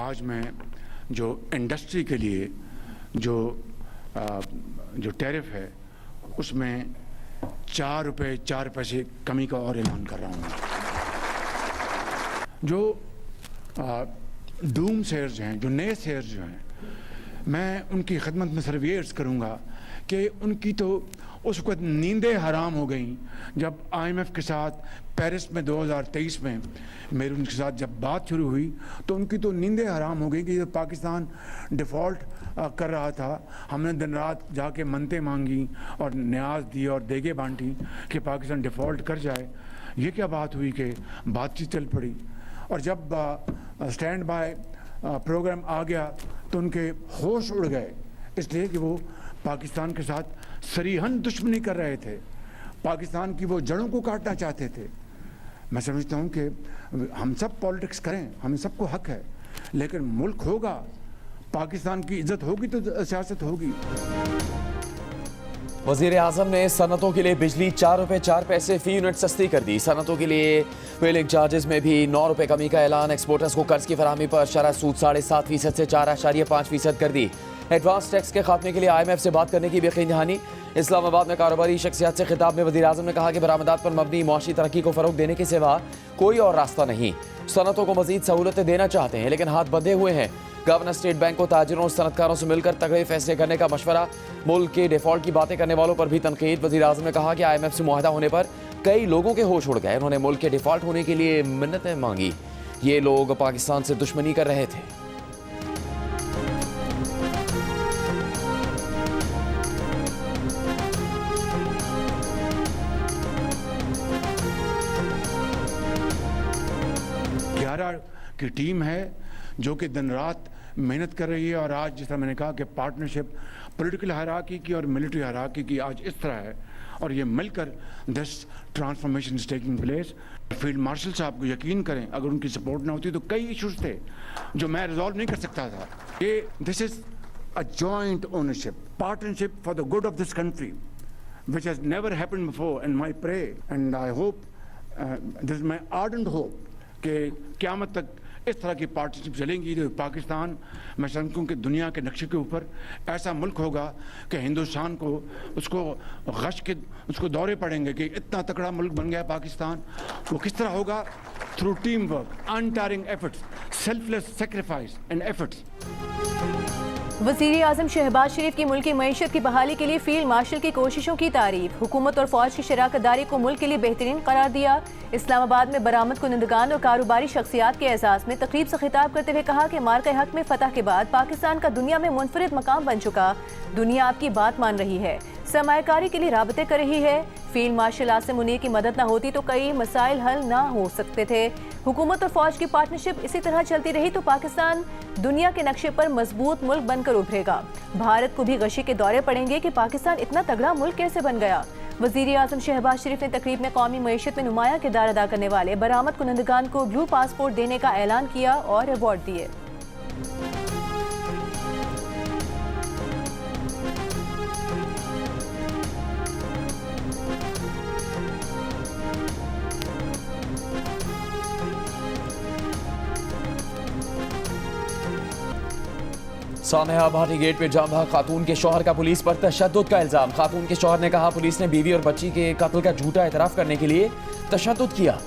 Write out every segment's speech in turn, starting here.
आज मैं जो इंडस्ट्री के लिए जो टैरिफ है उसमें 4 रुपये 4 पैसे कमी का और ऐलान कर रहा हूँ। जो डूम शेयर्स हैं, जो नए शेयर्स जो हैं, मैं उनकी खिदमत में सिर्फ ये अर्ज़ करूँगा कि उनकी तो उस वक्त नींदें हराम हो गई जब IMF के साथ पेरिस में 2023 में मेरी उनके साथ जब बात शुरू हुई तो उनकी तो नींदें हराम हो गई कि जब पाकिस्तान डिफ़ॉल्ट कर रहा था, हमने दिन रात जाके मन्नतें मांगी और न्याज दी और देगे बांटी कि पाकिस्तान डिफ़ॉल्ट कर जाए। ये क्या बात हुई कि बातचीत चल पड़ी, और जब स्टैंड बाय प्रोग्राम आ गया तो उनके होश उड़ गए, इसलिए कि वो पाकिस्तान के साथ सरीहन दुश्मनी कर रहे थे, पाकिस्तान की वो जड़ों को काटना चाहते थे। मैं समझता हूँ कि हम सब पॉलिटिक्स करें, हम सबको हक है, लेकिन मुल्क होगा, पाकिस्तान की इज्जत होगी तो सियासत होगी। वज़ीर आज़म ने सनतों के लिए बिजली 4 रुपये 4 पैसे फी यूनिट सस्ती कर दी। सनतों के लिए व्हीलिंग चार्जेस में भी 9 रुपये कमी का ऐलान। एक्सपोर्टर्स को कर्ज की फराहमी पर शरह सूद 7.5% से 4.5% कर दी। एडवांस टैक्स के खात्मे के लिए IMF से बात करने की भी यकीन दहानी। इस्लामाबाद में कारोबारी शख्सियात से खिताब में वज़ीर आज़म ने कहा कि बरामदात पर मबनी मुआशी तरक्की को फ़रोग देने के सिवा कोई और रास्ता नहीं। सनतों को मज़ीद सहूलतें देना चाहते हैं लेकिन हाथ बंधे हुए हैं। गवर्नर स्टेट बैंक को ताजिरों और सनतकारों से मिलकर तगड़े फैसले करने का मशवरा। मुल्क के डिफ़ॉल्ट की बातें करने वालों पर भी तनकीद। वज़ीर आज़म ने कहा कि IMF से मुआहदा होने पर कई लोगों के होश उड़ गए। उन्होंने मुल्क के डिफ़ॉल्ट होने के लिए मिन्नतें मांगी। ये लोग पाकिस्तान से दुश्मनी कर रहे थे। की टीम है जो कि दिन रात मेहनत कर रही है, और आज जिस तरह मैंने कहा कि पार्टनरशिप पॉलिटिकल हायरार्की की और मिलिट्री हायरार्की की आज इस तरह है, और ये मिलकर this transformation is taking place. Field marshal साहब को यकीन करें, अगर उनकी सपोर्ट ना होती तो कई इशूज़ थे जो मैं रिजॉल्व नहीं कर सकता था। ये this is a joint ownership, partnership for the good of this country which has never happened before, and my pray and I hope this is my ardent hope कि क़यामत तक इस तरह की पार्टनरशिप चलेंगी तो पाकिस्तान मैं समझूँ कि दुनिया के नक्शे के ऊपर ऐसा मुल्क होगा कि हिंदुस्तान को उसको गश के उसको दौरे पड़ेंगे कि इतना तकड़ा मुल्क बन गया पाकिस्तान। वो किस तरह होगा? Through team work, अनटायरिंग efforts, selfless sacrifice and efforts. वज़ीर आज़म शहबाज शरीफ की मुल्क की मईशत की बहाली के लिए फील्ड मार्शल की कोशिशों की तारीफ। हुकूमत और फौज की शराकत दारी को मुल्क के लिए बेहतरीन करार दिया। इस्लामाबाद में बरामद कुनंदगान और कारोबारी शख्सियात के एजाज़ में तकरीब से खिताब करते हुए कहा कि मार्के हक में फतह के बाद पाकिस्तान का दुनिया में मुनफरिद मकाम बन चुका। दुनिया आपकी बात मान रही है, सरमायाकारी के लिए राबते कर रही है। फील्ड मार्शल आसिम मुनीर की मदद न होती तो कई मसाइल हल ना हो सकते थे। हुकूमत और फौज की पार्टनरशिप इसी तरह चलती रही तो पाकिस्तान दुनिया के नक्शे पर मजबूत मुल्क बनकर उभरेगा। भारत को भी गशी के दौरे पड़ेंगे कि पाकिस्तान इतना तगड़ा मुल्क कैसे बन गया। वज़ीर आज़म शहबाज शरीफ ने तकरीब में कौमी मईशत में नुमाया किरदार अदा करने वाले बरामद कुनंदगान को ब्लू पासपोर्ट देने का ऐलान किया और अवार्ड दिए। सानेहा भाटी गेट पे जाम भाग खातून के शौहर का पुलिस पर तशद्दुद का इल्जाम। खातून के शौहर ने कहा पुलिस ने बीवी और बच्ची के कत्ल का झूठा एतराफ़ करने के लिए तशद्दुद किया।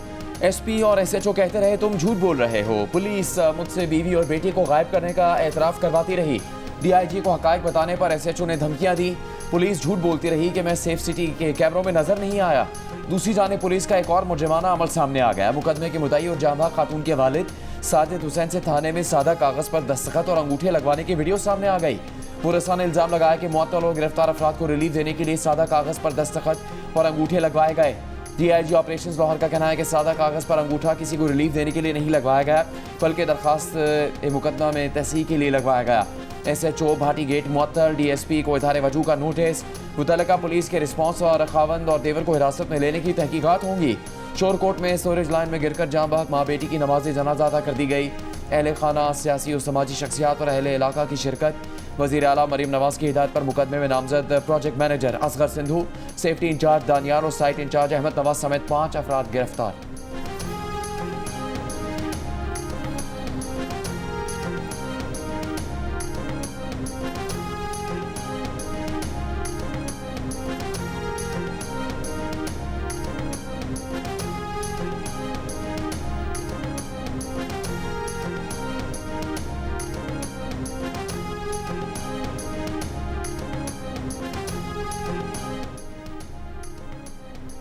SP और SHO कहते रहे तुम झूठ बोल रहे हो। पुलिस मुझसे बीवी और बेटी को गायब करने का एतराफ़ करवाती रही। DIG को हक़ाइक़ बताने पर SHO ने धमकियाँ दी। पुलिस झूठ बोलती रही कि मैं सेफ सिटी के कैमरों में नजर नहीं आया। दूसरी जानिब पुलिस का एक और मुजरिमाना अमल सामने आ गया। मुकदमे के मुद्दई और जाम भाग खातून के वालिद साजिद हुसैन से थाने में सादा कागज पर दस्तखत और अंगूठे लगवाने की वीडियो सामने आ गई। पुलिस ने इल्जाम लगाया कि मुअत्तल और गिरफ्तार अफराद को रिलीफ देने के लिए सादा कागज पर दस्तखत और अंगूठे लगवाए गए। DIG ऑपरेशंस लाहौर का कहना है कि सादा कागज पर अंगूठा किसी को रिलीफ देने के लिए नहीं लगवाया गया, बल्कि दरखास्त मुकदमा में तस्हीह के लिए लगवाया गया। SHO भाटी गेट मुअत्तल, DSP को इज़हार वजूह का नोटिस। मुतल्लिका पुलिस के रिस्पॉन्स और खावंद और देवर को हिरासत में लेने की तहकीकात होंगी। शोरकोट में स्टोरेज लाइन में गिरकर जाम बहक माँ बेटी की नमाज जनाजा अदा कर दी गई। अहले खाना, सियासी और समाजी शख्सियात और अहले इलाका की शिरकत। वज़ीर आला मरीम नवाज की हिदायत पर मुकदमे में नामजद project manager Asghar Sindhu, safety in charge दानियार और साइट इंचार्ज अहमद नवाज समेत 5 अफराद गिरफ्तार।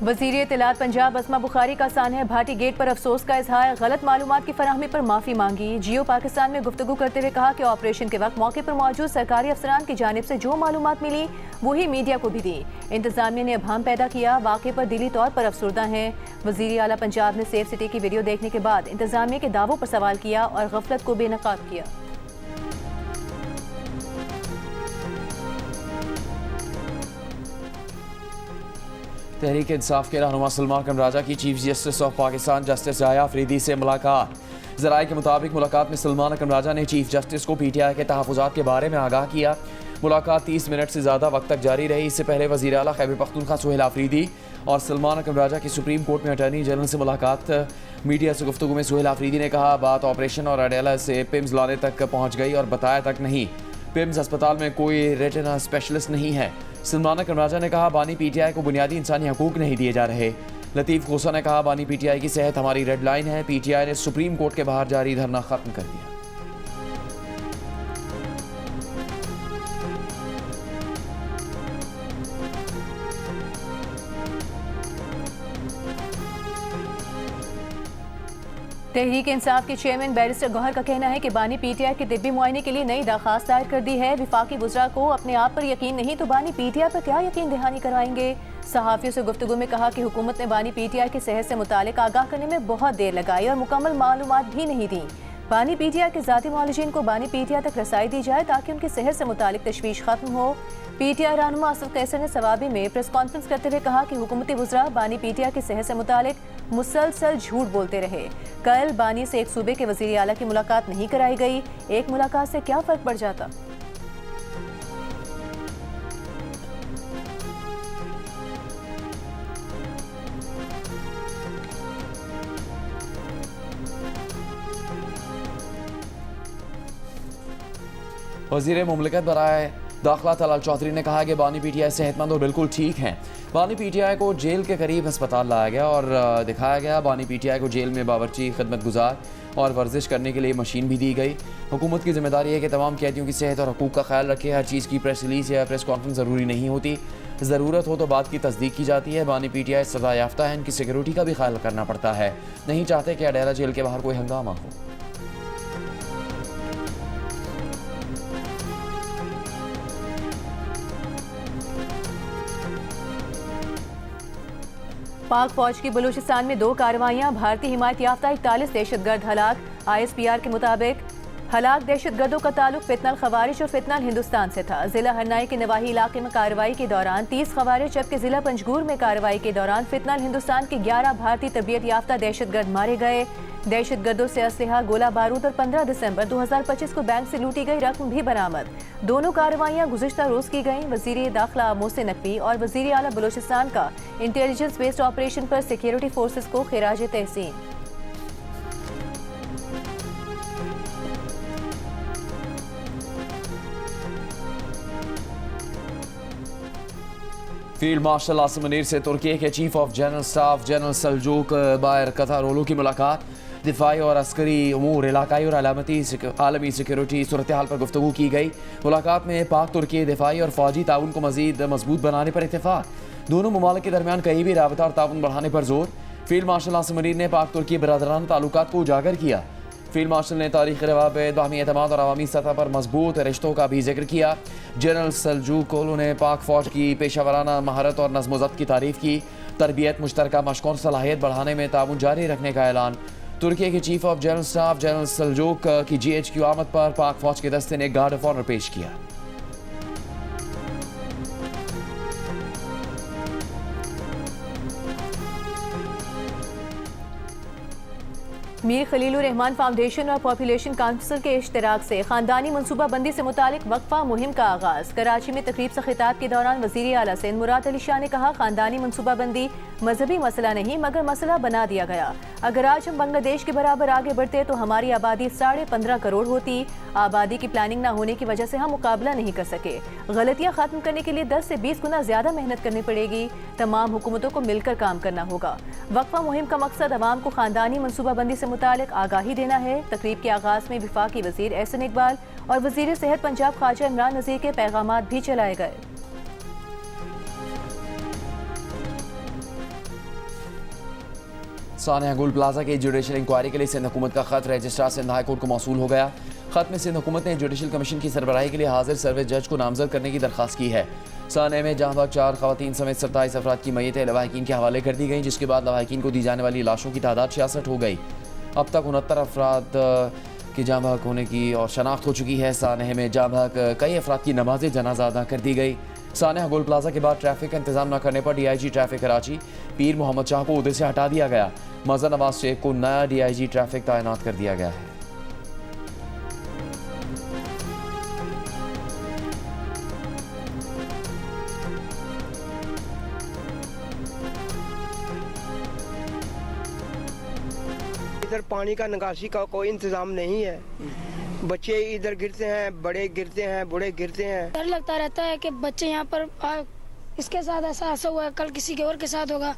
वज़ीर इत्तलात पंजाब अस्मा बुखारी का सानहा भाटी गेट पर अफसोस का इजहार, गलत मालूमात की फराहमी पर माफ़ी मांगी। जियो पाकिस्तान में गुफ्तगू करते हुए कहा कि ऑपरेशन के वक्त मौके पर मौजूद सरकारी अफसरान की जानिब से जो मालूमात मिली वही मीडिया को भी दी। इंतजामिया ने अभाम पैदा किया, वाक़े पर दिली तौर पर अफसुर्दा हैं। वज़ीर आला पंजाब ने सेफ सिटी की वीडियो देखने के बाद इंतजामिया के दावों पर सवाल किया और गफलत को बेनकाब किया। तहरीक इंसाफ के रहनुमा सलमान कमराजा की chief justice of Pakistan justice जाया अफरीदी से मुलाकात। ज़राए के मुताबिक मुलाकात में सलमान कमराजा ने चीफ जस्टिस को PTI के तहफ़्फ़ुज़ात के बारे में आगाह किया। मुलाकात 30 मिनट से ज़्यादा वक्त तक जारी रही। इससे पहले वज़ीर आला खैबर पख्तूनख्वा सुहेल आफरीदी और सलमान कमराजा की सुप्रीम कोर्ट में अटॉर्नी जनरल से मुलाकात। मीडिया से गुफ्तगू में सुहेल आफरीदी ने कहा, बात ऑपरेशन और अडेला से पिम्स लाने तक पहुँच गई और बताया तक नहीं। पिम्स अस्पताल में कोई रेटिना स्पेशलिस्ट नहीं है। सलमान कमराजा ने कहा, बानी PTI को बुनियादी इंसानी हकूक नहीं दिए जा रहे। लतीफ़ खोसा ने कहा, बानी PTI की सेहत हमारी रेड लाइन है। PTI ने सुप्रीम कोर्ट के बाहर जारी धरना खत्म कर दिया। तहरीक इंसाफ के चेयरमैन बैरिस्टर गौहर का कहना है कि बानी PTI के तिब्बी मुआयने के लिए नई दरख्वास्त दायर कर दी है। विफाकी वज़रा को अपने आप पर यकीन नहीं तो बानी PTI पर क्या यकीन दहानी करवाएंगे। सहाफ़ियों से गुफ्तगू में कहा कि हुकूमत ने बानी PTI की सेहत से मुतालिक आगाह करने में बहुत देर लगाई और मुकम्मल मालूमात भी नहीं दी। बानी PTI के ज़ाती मौलूजीन को बानी PTI तक रसाई दी जाए ताकि उनकी सेहत से मुतालिक तशवीश खत्म हो। PTI रहनुमा असद कैसर ने सवाबी में प्रेस कॉन्फ्रेंस करते हुए कहा कि हुकूमती वज़रा बानी PTI की सेहत से मुतालिक मुसलसल झूठ बोलते रहे। कल बानी से एक सूबे के वज़ीर आला की मुलाकात नहीं कराई गई। एक मुलाकात से क्या फ़र्क पड़ जाता। वज़ीर मुमलिकत बराए दाखिला तलाल चौधरी ने कहा कि बानी PTI सेहतमंद और बिल्कुल ठीक हैं। बानी PTI को जेल के करीब अस्पताल लाया गया और दिखाया गया। बानी PTI को जेल में बावर्ची, खिदमत गुजार और वर्जिश करने के लिए मशीन भी दी गई। हुकूमत की जिम्मेदारी है कि तमाम कैदियों की सेहत और हकूक़ का ख्याल रखे। हर चीज़ की प्रेस रिलीज़ या प्रेस कॉन्फ्रेंस ज़रूरी नहीं होती। ज़रूरत हो तो बात की तस्दीक की जाती है। बानी PTI सज़ा याफ्ता है, इनकी सिक्योरिटी का भी ख्याल करना पड़ता है। नहीं चाहते कि अडेला जेल के बाहर कोई हंगामा हो। पाक फौज की बलूचिस्तान में 2 कार्रवाइयां, भारतीय हिमायत याफ्ता 41 दहशतगर्द हलाक। ISPR के मुताबिक हलाक दहशतगर्दों का ताल्लुक फितनल खवारिज और फितनल हिंदुस्तान से था। जिला हरनाई के नवाही इलाके में कार्रवाई के दौरान 30 खवारिज, जबकि जिला पंजगूर में कार्रवाई के दौरान फितनल हिंदुस्तान के 11 भारतीय तरबियत याफ्ता दहशतगर्द मारे गए। दहशतगर्दों से असलहा, गोला बारूद और 15 दिसंबर 2025 को बैंक से लूटी गई रकम भी बरामद। दोनों कार्रवाइयां गुज़िश्ता रोज की गईं। वज़ीर दाखिला मोहसिन नकवी और वज़ीर आला बलूचिस्तान का इंटेलिजेंस बेस्ड ऑपरेशन पर सिक्योरिटी फोर्सेस को खिराज तहसीन। फील्ड मार्शल आसिम मुनीर से तुर्की के chief of general staff general Seljuk buyer कतारोलू की मुलाकात। दिफाई और अस्करी उमूर, इलाकाई और आलमी सिक्योरिटी सूरत हाल पर गुफ्तगू की गई। मुलाकात में पाक तुर्की दिफाई और फौजी ताउन को मजीद मजबूत बनाने पर इत्तेफाक। दोनों ममालिक के दरमियान करीबी राबता और ताउन बढ़ाने पर जोर। फील्ड मार्शल आसिम मुनीर ने पाक तुर्की बरदराना ताल्लुकात को उजागर किया। फील्ड मार्शल ने तारीख़ी रवाबित, बाहमी एतमाद और अवामी सतह पर मजबूत रिश्तों का भी जिक्र किया। जनरल सल्जूकोलू ने पाक फौज की पेशावराना महारत और नज़्म ज़ब्त की तारीफ़ की। तरबियत, मुश्तरका मशक़ और सलाहियत बढ़ाने में ताउन जारी रखने का ऐलान। तुर्की के chief of general staff general Seljuk की GHQ आमद पर पाक फौज के दस्ते ने गार्ड ऑफ ऑनर पेश किया। मीर खलीलुर रहमान फाउंडेशन और पॉपुलेशन काउंसिल के इश्तराक से खानदानी मनसूबाबंदी से मुतालिक वक्फा मुहिम का आगाज। कराची में तकरीब से खिताब के दौरान वज़ीर आला सिंध मुराद अली शाह ने कहा, खानदानी मनसूबाबंदी मजहबी मसला नहीं मगर मसला बना दिया गया। अगर आज हम बांग्लादेश के बराबर आगे बढ़ते तो हमारी आबादी 15.5 करोड़ होती। आबादी की प्लानिंग न होने की वजह से हम मुकाबला नहीं कर सके। गलतियां खत्म करने के लिए 10 से 20 गुना ज्यादा मेहनत करनी पड़ेगी। तमाम हुकूमतों को मिलकर काम करना होगा। वक्फा मुहिम का मकसद अवाम को खानदानी मनसूबाबंदी से मुतालिक आगाही देना है। तकरीब के आगाज में वफाकी वज़ीर एहसन इकबाल और वज़ीर सेहत पंजाब ख्वाजा इमरान नज़ीर के पैगामात भी चलाए गए। सानिया गोल्ड प्लाजा की जुडिशल इंक्वायरी के लिए सिंध हुकूमत का खत रजिस्ट्रार सिंध हाई कोर्ट को मौसूल हो गया। खत में सिंध हुकूमत ने जुडिशल कमीशन की सरबराही के लिए हाजिर सर्विस जज को नामजद करने की दरख्वास्त की है। सानिया में जहाँ तक 4 खवातीन समेत 27 अफराद की मैयतें लवाहिकीन के हवाले कर दी गई, जिसके बाद लवाहिकीन को दी जाने वाली लाशों की तादाद 66 हो गई। अब तक 69 अफराद की जाँ बहक होने की और शनाख्त हो चुकी है। सानिया में जाँ बहक कई अफराद की नमाज जनाजा अदा कर दी गई। सानिया गोल्ड प्लाजा के बाद ट्रैफिक का इंतजाम न करने पर DIG ट्रैफिक कराची पीर मोहम्मद शाह को उहदे से हटा दिया गया। मज़हर नवाज शेख को नया DIG ट्रैफिक तैनात कर दिया गया है। इधर पानी का निकासी का कोई इंतजाम नहीं है। बच्चे इधर गिरते हैं, बड़े गिरते हैं, बूढ़े गिरते हैं। डर लगता रहता है कि बच्चे यहाँ पर इसके साथ ऐसा हुआ है, कल किसी के और के साथ होगा,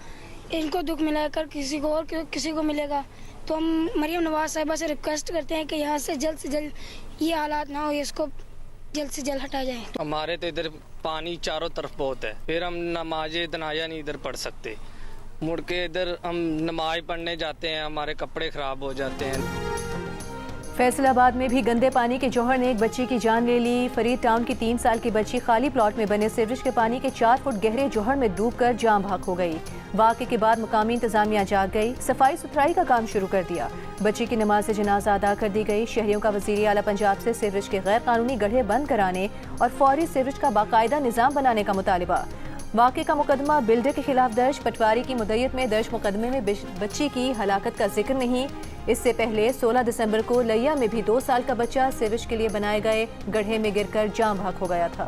इनको दुख मिला है, कल किसी को और किसी को मिलेगा। तो हम मरियम नवाज साहिबा से रिक्वेस्ट करते हैं कि यहाँ से जल्द ये हालात ना हो, इसको जल्द से जल्द हटाया जाए। हमारे तो इधर पानी चारों तरफ बहुत है, फिर हम नमाज तनाया नहीं इधर पढ़ सकते। मुड़ के इधर हम नमाज पढ़ने जाते हैं, हमारे कपड़े खराब हो जाते हैं। फैसलाबाद में भी गंदे पानी के जौहर ने एक बच्ची की जान ले ली। फरीद टाउन की 3 साल की बच्ची खाली प्लॉट में बने सीवरेज के पानी के 4 फुट गहरे जौहर में डूबकर जान भाग हो गई। वाक़े के बाद मुकामी इंतजामिया जाग गई, सफाई सुथराई का काम शुरू कर दिया। बच्ची की नमाज जनाजा अदा कर दी गई। शहरियों का वज़ीर आला पंजाब से सीवरेज के गैर कानूनी गड्ढे बंद कराने और फौरी सीवरेज का बाकायदा निज़ाम बनाने का मुतालिबा। वाक़े का मुकदमा बिल्डर के खिलाफ दर्ज। पटवारी की मुद्दत में दर्ज मुकदमे में बच्ची की हलाकत का जिक्र नहीं। इससे पहले 16 दिसंबर को लिया में भी 2 साल का बच्चा सीवरेज के लिए बनाए गए गड्ढे में गिरकर जान भाग हो गया था।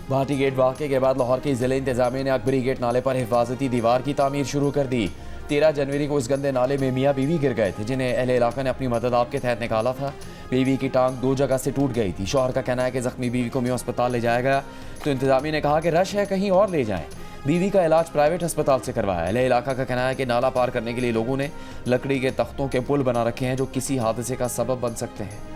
भाटी गेट वाक़े के बाद लाहौर की ज़िले इंतजामिया ने अकबरी गेट नाले पर हिफाजती दीवार की तामीर शुरू कर दी। 13 जनवरी को इस गंदे नाले में मियाँ बीवी गिर गए थे, जिन्हें अहले इलाका ने अपनी मदद आप के तहत निकाला था। बीवी की टांग 2 जगह से टूट गई थी। शौहर का कहना है कि जख्मी बीवी को मियाँ अस्पताल ले जाया गया तो इंतजामिया ने कहा कि रश है, कहीं और ले जाएं। बीवी का इलाज प्राइवेट अस्पताल से करवाया। अहले इलाका का कहना है कि नाला पार करने के लिए लोगों ने लकड़ी के तख्तों के पुल बना रखे हैं जो किसी हादसे का सबब बन सकते हैं।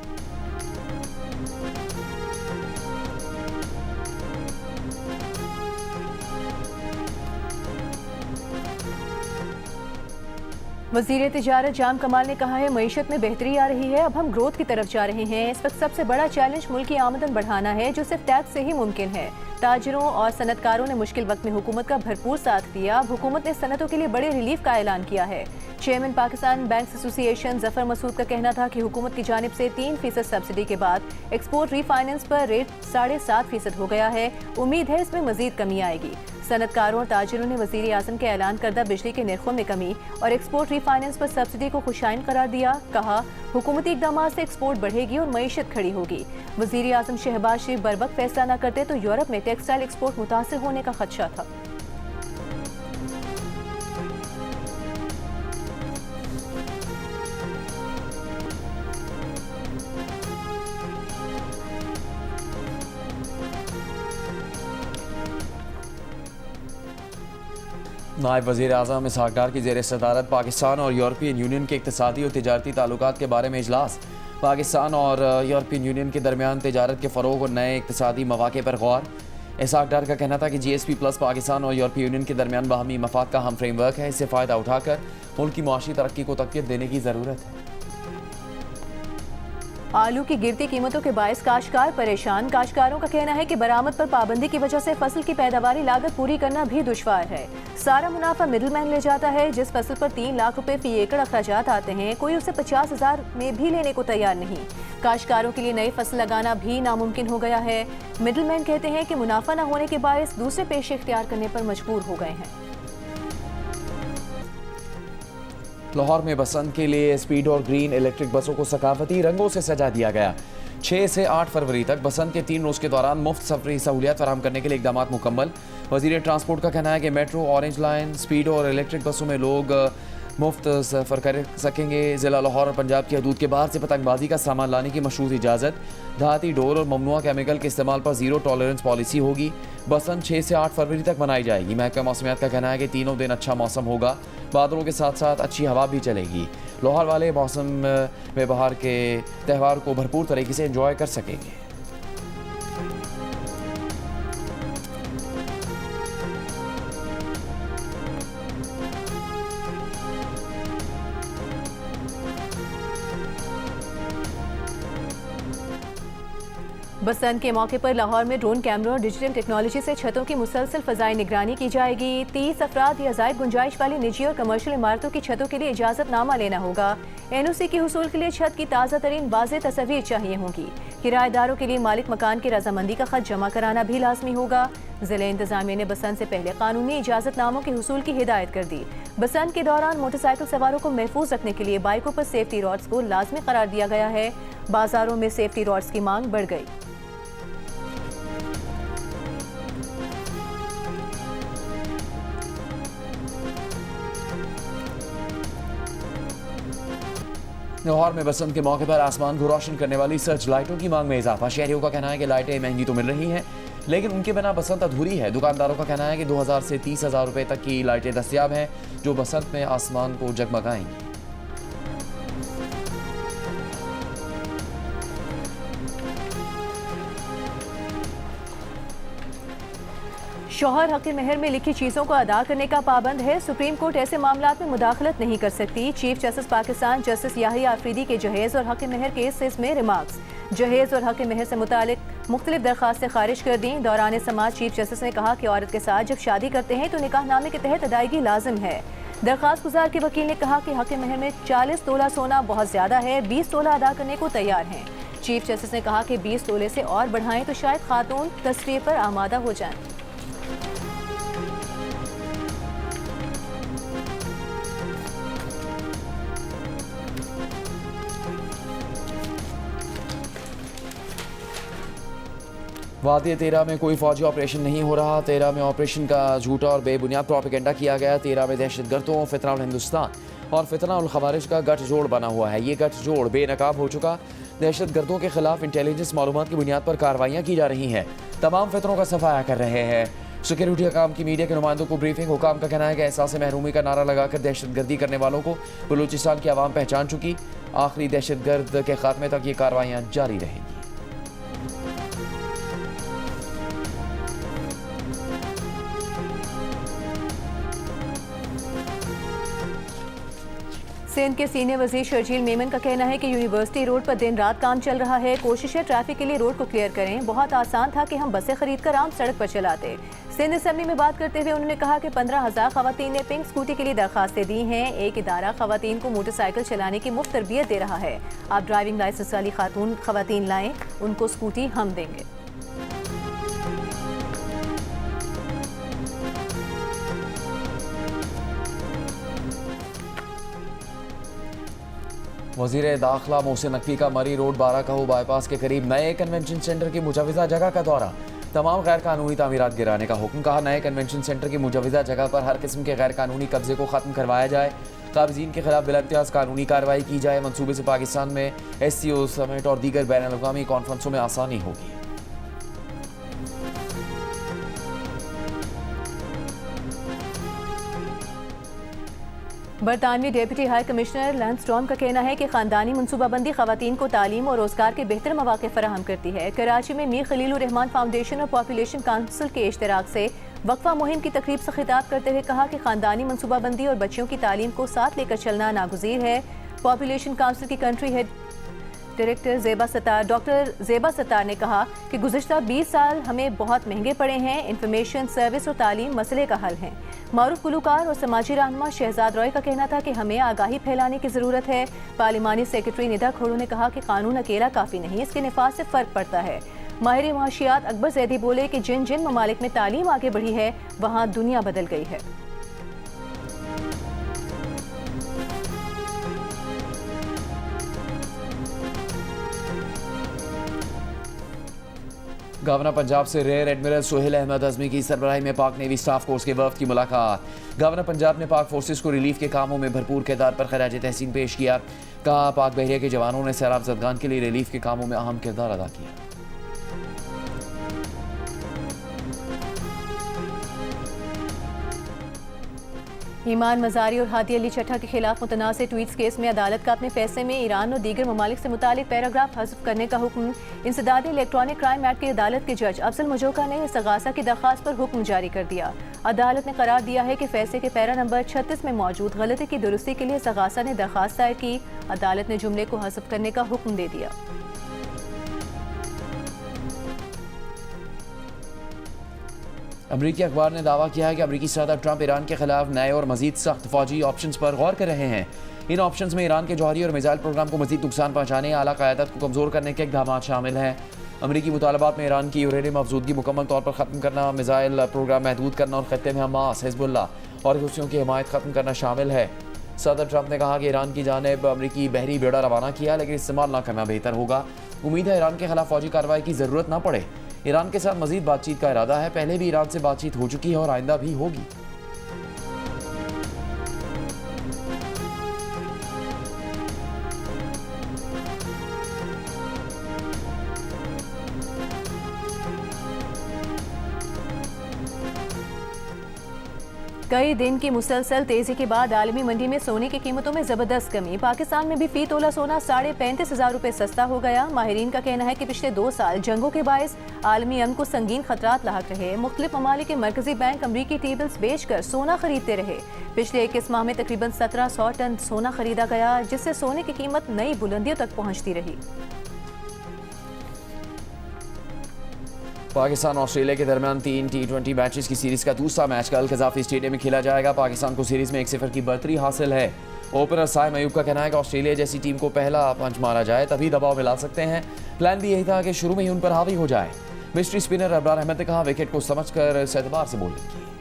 वज़ीर तिजारत जाम कमाल ने कहा है, मईशत में बेहतरी आ रही है, अब हम ग्रोथ की तरफ जा रहे हैं। इस वक्त सबसे बड़ा चैलेंज मुल्क की आमदन बढ़ाना है, जो सिर्फ टैक्स से ही मुमकिन है। ताजिरों और सनतकारों ने मुश्किल वक्त में हुकूमत का भरपूर साथ दिया। अब हुकूमत ने सनतों के लिए बड़े रिलीफ का ऐलान किया है। Chairman Pakistan banks association Zafar Masood का कहना था कि हुकूमत की जानिब से 3% सब्सिडी के बाद एक्सपोर्ट रीफाइनेंस पर रेट 7.5% हो गया है। उम्मीद है इसमें मजीद कमी आएगी। सनतकारों और ताजिरों ने वज़ीर आज़म के ऐलान करदा बिजली के नरखों में कमी और एक्सपोर्ट रीफाइनेंस पर सब्सिडी को खुशाइन करार दिया। कहा, हुकूमती इक़दाम से एक्सपोर्ट बढ़ेगी और मईशत खड़ी होगी। वज़ीर आज़म शहबाज शरीफ बरवक्त फैसला न करते तो यूरोप में टेक्सटाइल एक्सपोर्ट मुतासिर होने का खदशा था। नायब वज़ीर आज़म इसहाक़ डार की ज़ेर सदारत पाकिस्तान और यूरोपियन यूनियन के इक़्तिसादी और तिजारती ताल्लुकात के बारे में इजलास। पाकिस्तान और यूरोपियन यूनियन के दरमियान तिजारत के फ़रोग़ और नए इक़्तिसादी मौक़े पर गौर। इसहाक़ डार का कहना था कि GSP प्लस पाकिस्तान और यूरोपियन यूनियन के दरमियान बाहमी मफाद का हम फ्रेमवर्क है। इससे फ़ायदा उठाकर मुल्क की मुआशी तरक्की को तक़वियत देने की ज़रूरत है। आलू की गिरती कीमतों के बायस काश्तकार परेशान। काश्तकारों का कहना है कि बरामद पर पाबंदी की वजह से फसल की पैदावारी लागत पूरी करना भी दुश्वार है। सारा मुनाफा मिडलमैन ले जाता है। जिस फसल पर 3 लाख रुपए फी एकड़ अखराजात आते हैं, कोई उसे 50,000 में भी लेने को तैयार नहीं। काश्तकारों के लिए नई फसल लगाना भी नामुमकिन हो गया है। मिडलमैन कहते हैं कि मुनाफा न होने के बायस दूसरे पेशे इख्तियार करने पर मजबूर हो गए हैं। लाहौर में बसंत के लिए स्पीड और ग्रीन इलेक्ट्रिक बसों को सकाफती रंगों से सजा दिया गया। 6 से 8 फरवरी तक बसंत के 3 रोज़ के दौरान मुफ्त सफरी सहूलियत फराहम करने के लिए इक़दाम मुकम्मल। वज़ीर ट्रांसपोर्ट का कहना है कि मेट्रो, ऑरेंज लाइन, स्पीड और इलेक्ट्रिक बसों में लोग मुफ्त सफ़र कर सकेंगे। ज़िला लाहौर और पंजाब की हदूद के बाहर से पतंगबाजी का सामान लाने की मशरूत इजाज़त। धाती डोर और ममनुआ केमिकल के इस्तेमाल पर ज़ीरो टॉलरेंस पॉलिसी होगी। बसंत 6 से 8 फरवरी तक मनाई जाएगी। महकमा मौसमियात का कहना है कि तीनों दिन अच्छा मौसम होगा। बादलों के साथ साथ अच्छी हवा भी चलेगी। लाहौर वाले मौसम में बहार के त्यौहार को भरपूर तरीके से एंजॉय कर सकेंगे। बसंत के मौके पर लाहौर में ड्रोन कैमरों और डिजिटल टेक्नोलॉजी से छतों की मुसलसल फजाई निगरानी की जाएगी। 30 अफराद या ज़ायद गुंजाइश वाली निजी और कमर्शियल इमारतों की छतों के लिए इजाज़तनामा लेना होगा। NOC की हुसूल के लिए छत की ताज़ा तरीन वाज़ेह तस्वीर चाहिए होंगी। किराएदारों के लिए मालिक मकान की रजामंदी का खत जमा कराना भी लाजमी होगा। ज़िला इंतज़ामिया ने बसंत से पहले कानूनी इजाज़तनामों के हुसूल की हिदायत कर दी। बसंत के दौरान मोटरसाइकिल सवारों को महफूज रखने के लिए बाइकों पर सेफ्टी रॉड्स को लाजमी करार दिया गया है। बाजारों में सेफ्टी रॉड्स की मांग बढ़ गई। लाहौर में बसंत के मौके पर आसमान को रोशन करने वाली सर्च लाइटों की मांग में इजाफा। शहरियों का कहना है कि लाइटें महंगी तो मिल रही हैं, लेकिन उनके बिना बसंत अधूरी है। दुकानदारों का कहना है कि 2000 से 30,000 रुपए तक की लाइटें दस्तयाब हैं, जो बसंत में आसमान को जगमगाएंगी। शौहर हक़ मेहर में लिखी चीज़ों को अदा करने का पाबंद है। सुप्रीम कोर्ट ऐसे मामलात में मुदाखलत नहीं कर सकती। Chief justice Pakistan justice Yahya Afridi के जहेज़ और हक़ मेहर केसेस में रिमार्क्स। जहेज़ और हक़ मेहर से मुतालिक मुख्तलिफ दरख्वास्तें खारिज कर दी। दौरान समाज चीफ जस्टिस ने कहा कि औरत के साथ जब शादी करते हैं तो निकाहनामे के तहत अदायगी लाजिम है। दरख्वास्त गुजार के वकील ने कहा कि हक़ मेहर में 40 तोला सोना बहुत ज़्यादा है, 20 तोला अदा करने को तैयार हैं। चीफ जस्टिस ने कहा कि 20 तोले से और बढ़ाएं तो शायद खातून तस्रीह पर आमादा हो जाएं। वादी तेरह में कोई फौजी ऑपरेशन नहीं हो रहा। तेरह में ऑपरेशन का झूठा और बेबुनियाद प्रोपेगेंडा किया गया। तेरह में दहशतगर्दों फितना हिंदुस्तान और फितना उल खवारिज का गठजोड़ बना हुआ है। ये गठजोड़ बेनकाब हो चुका। दहशतगर्दों के खिलाफ इंटेलिजेंस मालूमात की बुनियाद पर कार्रवाइयाँ की जा रही हैं। तमाम फितरों का सफाया कर रहे हैं। सिक्योरिटी हकाम की मीडिया के नुमाइंदों को ब्रीफिंग। हुकाम का कहना है कि एहसास महरूमी का नारा लगाकर दहशतगर्दी करने वालों को बलूचिस्तान की आवाम पहचान चुकी। आखिरी दहशतगर्द के खात्मे तक ये कार्रवाइयाँ जारी रहेंगी। सिंध के सीनियर वजीर शर्जील मेमन का कहना है कि यूनिवर्सिटी रोड पर दिन रात काम चल रहा है। कोशिश है ट्रैफिक के लिए रोड को क्लियर करें। बहुत आसान था कि हम बसें खरीदकर आम सड़क पर चलाते। सिंध असेंबली में बात करते हुए उन्होंने कहा कि 15,000 खवातीन ने पिंक स्कूटी के लिए दरखास्तें दी हैं। एक इदारा खवातीन को मोटरसाइकिल चलाने की मुफ्त तरबियत दे रहा है। आप ड्राइविंग लाइसेंस वाली खवातीन लाएं, उनको स्कूटी हम देंगे। वज़ीर दाखिला मोहसिन नकवी का मरी रोड बाराकाहू बाईपास के करीब नए कन्वेंशन सेंटर की मुजवज़ा जगह का दौरा। तमाम गैर कानूनी तामीरात गिराने का हुक्म। कहा नए कन्वेंशन सेंटर की मुजवज़ा जगह पर हर किस्म के गैर कानूनी कब्जे को ख़त्म करवाया जाए। काबिज़ीन के खिलाफ बिलाइम्तियाज़ कानूनी कार्रवाई की जाए। मनसूबे से पाकिस्तान में SCO समिट और दीगर बैन अल-अक़वामी कॉन्फ्रेंसों में आसानी होगी। बरतानवी deputy high commissioner Lance Storm का कहना है कि ख़ानदानी मनसूबाबंदी ख़वातीन को तालीम और रोज़गार के बेहतर मौक़े फराहम करती है। कराची में मीर खलीलुर रहमान फाउंडेशन और पॉपुलेशन काउंसिल के इश्तराक से वक्फा मुहिम की तकरीब से खिताब करते हुए कहा कि ख़ानदानी मनसूबाबंदी और बच्चियों की तालीम को साथ लेकर चलना नागुज़ीर है। पॉपुलेशन काउंसिल की country head director doctor Zeba Sattar ने कहा कि गुज़िश्ता 20 साल हमें बहुत महंगे पड़े हैं। इंफॉर्मेशन सर्विस और तालीम मसले का हल है। मारूफ गुलकार और समाजी रहनुमा शहजाद रॉय का कहना था कि हमें आगाही फैलाने की ज़रूरत है। पार्लिमानी सेक्रेटरी निदा खोड़ू ने कहा कि कानून अकेला काफ़ी नहीं, इसके निफाज से फ़र्क पड़ता है। माहिर मुआशियात अकबर जैदी बोले कि जिन जिन ममालिक में तालीम आगे बढ़ी है वहाँ दुनिया बदल गई है। गवर्नर पंजाब से रेयर एडमिरल सुहेल अहमद अज़मी की सरबराही में पाक नेवी स्टाफ कोर्स के वफ़द की मुलाकात। गवर्नर पंजाब ने पाक फोर्सेस को रिलीफ के कामों में भरपूर किरदार पर खराज तहसीन पेश किया। कहा पाक बहरिया के जवानों ने सैलाब ज़दगान के लिए रिलीफ के कामों में अहम किरदार अदा किया। ईमान मजारी और हादी अली चट्टा के खिलाफ मुतनाज़ ट्वीट्स केस में अदालत का अपने फैसले में ईरान और दीगर ममालिक से मुतालिक पैराग्राफ हज़फ करने का हुक्म। इंसदादी इलेक्ट्रॉनिक क्राइम एक्ट की अदालत के जज अफजल मुजोका ने इस्तगासा की दरख्वास्त पर हुक्म जारी कर दिया। अदालत ने करार दिया है कि फैसले के पैरा नंबर 36 में मौजूद गलती की दुरुस्ती के लिए इस्तगासा ने दरख्वास्त दायर की। अदालत ने जुमले को हज़फ करने का हुक्म दे दिया। अमरीकी अखबार ने दावा किया है कि अमरीकी सदर ट्रंप ईरान के खिलाफ नए और मजीद सख्त फौजी ऑप्शंस पर गौर कर रहे हैं। इन ऑप्शंस में ईरान के जौहरी और मिसाइल प्रोग्राम को मजीद नुकसान पहुंचाने, आला क़यादत को कमज़ोर करने के इक़दाम शामिल हैं। अमरीकी मुतालबात में ईरान की यूरेनियम अफजूदगी मुकम्मल तौर पर ख़त्म करना, मिसाइल प्रोग्राम महदूद करना और खत्ते में हमास, हिज़्बुल्लाह और हुथियों की हिमायत ख़त्म करना शामिल है। सदर ट्रंप ने कहा कि ईरान की जानिब अमरीकी बहरी बेड़ा रवाना किया, लेकिन इस्तेमाल ना करना बेहतर होगा। उम्मीद है ईरान के खिलाफ फौजी कार्रवाई की ज़रूरत ना पड़े। ईरान के साथ मजीद बातचीत का इरादा है। पहले भी ईरान से बातचीत हो चुकी है और आइंदा भी होगी। कई दिन की मुसलसल तेजी के बाद आलमी मंडी में सोने की कीमतों में जबरदस्त कमी। पाकिस्तान में भी फी तोला सोना 35,500 रुपये सस्ता हो गया। माहिरीन का कहना है कि पिछले 2 साल जंगों के बायस आलमी अमन को संगीन खतरात लाहक रहे। मुख्तलिफ ममालिक के मरकजी बैंक अमरीकी टी-बिल्स बेचकर सोना खरीदते रहे। पिछले 21 माह में तकरीबन 1700 टन सोना खरीदा गया, जिससे सोने की कीमत नई बुलंदियों तक पहुँचती रही। पाकिस्तान ऑस्ट्रेलिया के दरमियान 3 T20 मैचेस की सीरीज का दूसरा मैच कल कज़ाफ़ी स्टेडियम में खेला जाएगा। पाकिस्तान को सीरीज में 1-0 की बढ़तरी हासिल है। ओपनर साइम अयूब का कहना है कि ऑस्ट्रेलिया जैसी टीम को पहला पंच मारा जाए तभी दबाव में ला सकते हैं। प्लान भी यही था कि शुरू में ही उन पर हावी हो जाए। मिस्ट्री स्पिनर अबरार अहमद ने कहा विकेट को समझकर इस एतबार से बॉलिंग की।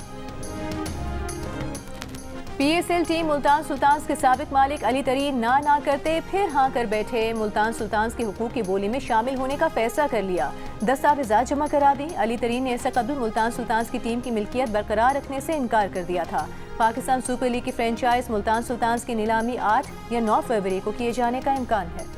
PSL टीम मुल्तान सुल्तान्स के साबिक मालिक अली तरीन ना करते फिर हाँ कर बैठे। मुल्तान सुल्तान्स के हुकूक की बोली में शामिल होने का फैसला कर लिया। दस्तावेज़ात जमा करा दी। अली तरीन ने इससे कबल मुल्तान सुल्तान्स की टीम की मिल्कियत बरकरार रखने से इनकार कर दिया था। पाकिस्तान सुपर लीग की फ्रेंचाइज मुल्तान सुल्तान्स की नीलामी 8 या 9 फरवरी को किए जाने का इम्कान है।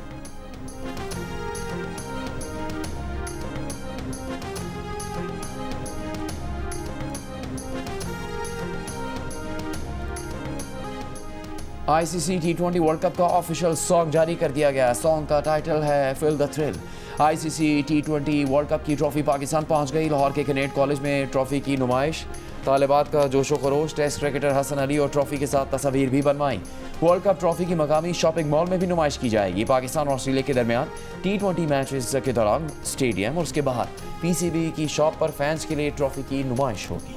ICC T20 वर्ल्ड कप का ऑफिशियल सॉन्ग जारी कर दिया गया। सॉन्ग का टाइटल है feel the thrill. ICC T20 world cup की ट्रॉफी पाकिस्तान पहुंच गई। लाहौर के कैडेट कॉलेज में ट्रॉफी की नुमाइश, तालिबात का जोशो खरोश, टेस्ट क्रिकेटर हसन अली और ट्रॉफी के साथ तस्वीर भी बनवाई। वर्ल्ड कप ट्रॉफी की मकामी शॉपिंग मॉल में भी नुमाइश की जाएगी। पाकिस्तान और ऑस्ट्रेलिया के दरमियान T20 मैचेस के दौरान स्टेडियम और उसके बाहर PCB की शॉप पर फैंस के लिए ट्रॉफी की नुमाइश होगी।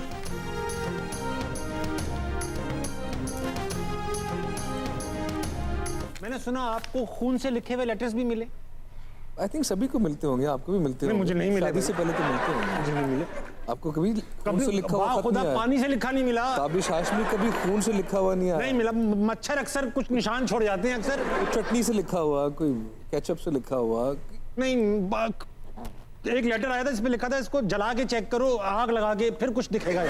मैंने सुना आपको खून से लिखे हुए लेटर्स भी मिले। आई थिंक सभी को मिलते होंगे, आपको भी मिलते होंगे। मुझे नहीं मिले। शादी से पहले तो मिलते होंगे। मुझे नहीं मिले। आपको कभी खून से लिखा हुआ खुदा पानी से लिखा नहीं मिला। ताबिश हाशमी कभी खून से लिखा हुआ नहीं आया। नहीं मिला। मच्छर अक्सर कुछ निशान छोड़ जाते हैं। अक्सर चटनी से लिखा हुआ, कोई केचप से लिखा हुआ नहीं। एक लेटर आया था जिसमें लिखा था इसको जला के चेक करो, आग लगा के, फिर कुछ दिखेगा।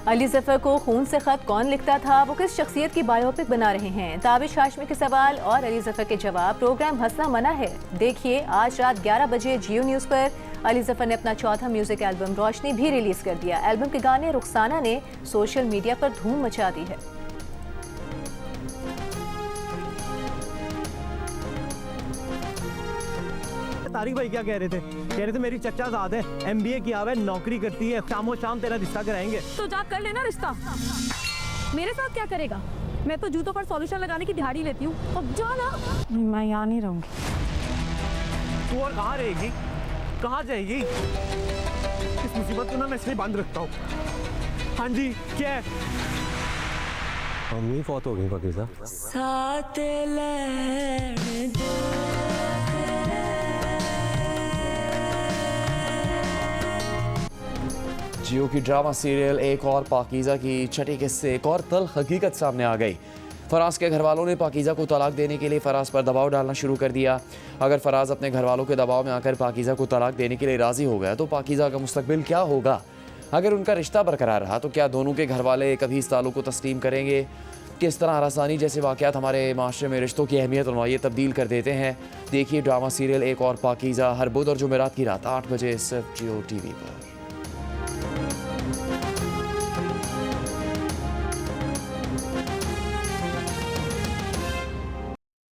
अली ज़फ़र को खून से खत कौन लिखता था, वो किस शख्सियत की बायोपिक बना रहे हैं। ताबिश हाशमी के सवाल और अली ज़फ़र के जवाब। प्रोग्राम हंसना मना है, देखिए आज रात 11 बजे जियो न्यूज़ पर। अली ज़फ़र ने अपना चौथा म्यूजिक एल्बम रोशनी भी रिलीज कर दिया। एल्बम के गाने रुखसाना ने सोशल मीडिया पर धूम मचा दी है। तारिक भाई क्या कह रहे थे मेरी चचा ज़ाद है, MBA किया हुआ है, नौकरी करती है, शामो शाम तेरा रिश्ता कराएंगे। तो जा कर लेना रिश्ता। मेरे साथ क्या करेगा? मैं तो जूतों पर सॉल्यूशन लगाने की दिहाड़ी लेती हूँ। अब जा ना। मैं यहाँ नहीं रहूंगी। तू और कहाँ रहेगी, कहाँ जाएगी? इस मुसीबत को ना मैं इसलिए बंद रखता हूँ। हाँ जी क्या है? मम्मी फौत हो गई फकीर साहब। साथ लेने दो। जियो की ड्रामा सीरियल एक और पाकीज़ा की छठी किस्से एक और तल्ख हकीकत सामने आ गई। फराज के घर वालों ने पाकीज़ा को तलाक देने के लिए फराज पर दबाव डालना शुरू कर दिया। अगर फराज अपने घर वालों के दबाव में आकर पाकीज़ा को तलाक देने के लिए राज़ी हो गया तो पाकीज़ा का मुस्तकबिल क्या होगा? अगर उनका रिश्ता बरकरार रहा तो क्या दोनों के घर वाले कभी इस ताल्लुक को तस्लीम करेंगे? किस तरह हरासानी जैसे वाक़यात हमारे माशरे में रिश्तों की अहमियत और नौइयत तब्दील कर देते हैं। देखिए ड्रामा सीरियल एक और पाकीज़ा हर बुध और जुमेरात की रात 8 बजे सिर्फ जियो TV पर।